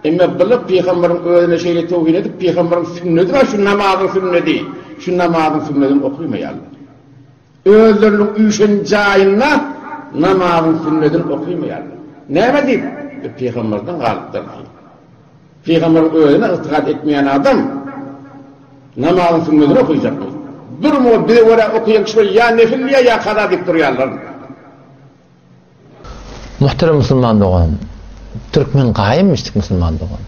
Emme bılıp peygamberin öğrene şeyle tevhid edip peygamberin sünnetine şu namazın sünneti, şu namazın sünnetini okuymayalım. Özlerinin üşen cayına namazın sünnetini okuymayalım. Ne deyip? Peygamberden galıptır. Peygamberin öğrene ıtıkat etmeyen adam namazın sünnetini okuyacak. Durma bir oraya okuyan kişi ya nefilliye ya kada deyip duruyorlar. Muhterem Müslüman doğan, Türkmen qaimmiştik Müslüman doğan.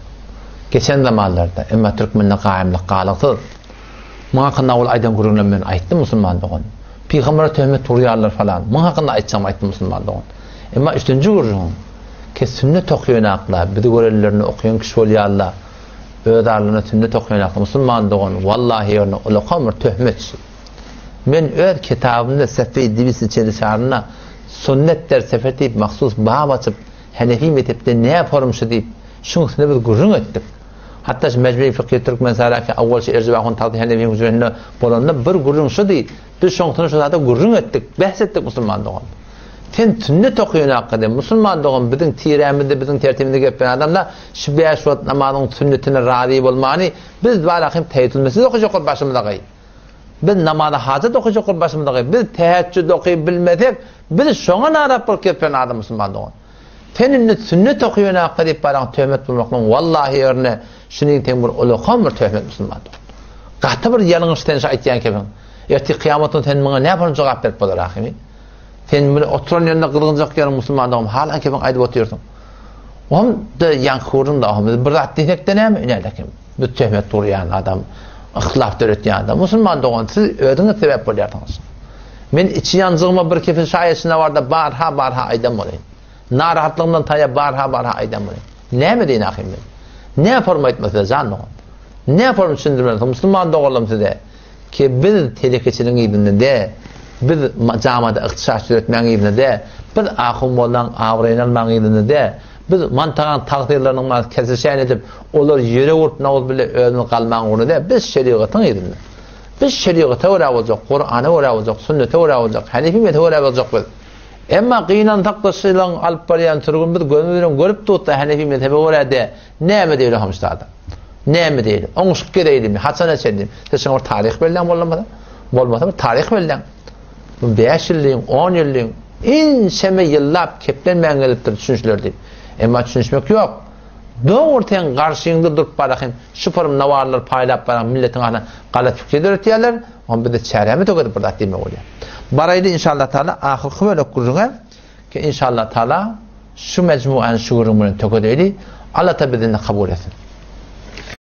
Geçen zamanlarda, ama Türkmen'e qaimlik qalıqsız. Mun hakkında ol aydan görünlen ben aytdım Müslüman doğan. Peygamber'e töhmet turuyorlar falan. Mun hakkında aytsam aytdım Müslüman doğan. Ama üçüncü görürüm. Ki sünnet okuyan akla, bir de görevlerini okuyan kişi oluyorlar. Ödarlığına sünnet okuyan akla Müslüman doğan. Vallahi yerine ola kamır töhmet. Men öz kitabımda Safi Divisi içerisinde sünnet der sefer deyip mahsus bağ açıp Hanefi mezhepte ne yaparımşı deyip şunun üstüne bir gurrun ettik. Hatta mecburi fıkhi Türk mesela ki avval şey erzibahun tadı Hanefi'nin üzerinde bolanında bir gurrun şu değil. Biz şunun üstüne şu zaten gurrun ettik. Bahsettik Müslüman doğan. Sen sünnet okuyan hakkında Müslüman doğan bizim tireminde bizim tertibinde gelen adamlar şu beş vakit namazın sünnetine razı olmanı biz balakim teyitülmesiz okuyacak başımıza kayıp. Biz namazda hacet okuyacak başımıza kayıp. Biz teheccüd okuyup bilmezsek biz şuna narap bırakıp ben adam Müslüman doğan. Senin sünnet okuyan hakkında deyip bana töhmet bulmakla vallahi yerine şunun tembur olukan bir töhmet Müslüman doğan. Qahtı bir yanlıştan aytyan kebin. Erti kıyamatın sen bana ne yaparım cevap verip bolar hakimi. Sen böyle oturan yerine kılınacak yarın Müslüman doğan hala kebin aydıp oturuyorsun. Oğum da yankıvırın da oğum bir rahat dinekten hem önerdi kim. Bir töhmet duruyan adam, ıhtilaf öğreten adam Müslüman doğan siz ödünüz sebep bolyardınız. Men içi yancığıma bir kefil şayesine var da barha aydam olayım. Narahatlığımdan taya barha aydam olayım. Ne mi deyin akım ben? Ne yaparım aytmasıyla canlı olun? Ne yaparım düşündürmelisin? Müslüman doğalım size. Ki biz telekeçinin idinde de, biz camada ıktisat üretmenin idinde de, biz akım olan avraynalmanın idinde de, biz mantağın takdirlerinin kesişen edip, olur yere vurup ne ol bile önünü kalmanın onu de, biz şeriatın idinde. Biz şeriata uğra olacak, Kur'an'a uğra olacak, sünnete uğra olacak, Hanefi mezhebine uğra olacak biz. Ama kıyınan taklasıyla alıp barayan türkün biz görüp tuttu Hanefi mezhebe uğra de, ne mi değil hamstada? Ne mi değil? Onu şıkkı değilim, Hasan Esen'dim. Sen orada tarih belirlen olmadı. Olmadı mı? Tarih belirlen. 5 yıllığın, 10 yıllığın, inseme yıllap keplenmeyen geliptir düşünçler değil. Ama düşünçmek yok. Doğurten karşıyında durup bırakayım. Şu form navarlar paylap bırakın milletin ahına galat fikri öğretiyorlar. Onu bir de çaremi tokadı burada demek oluyor. Baraydı inşallah Teala ahir böyle kurduğun ki inşallah Teala şu mecmuanın şuurunu tokadı Allah tabi kabul etsin.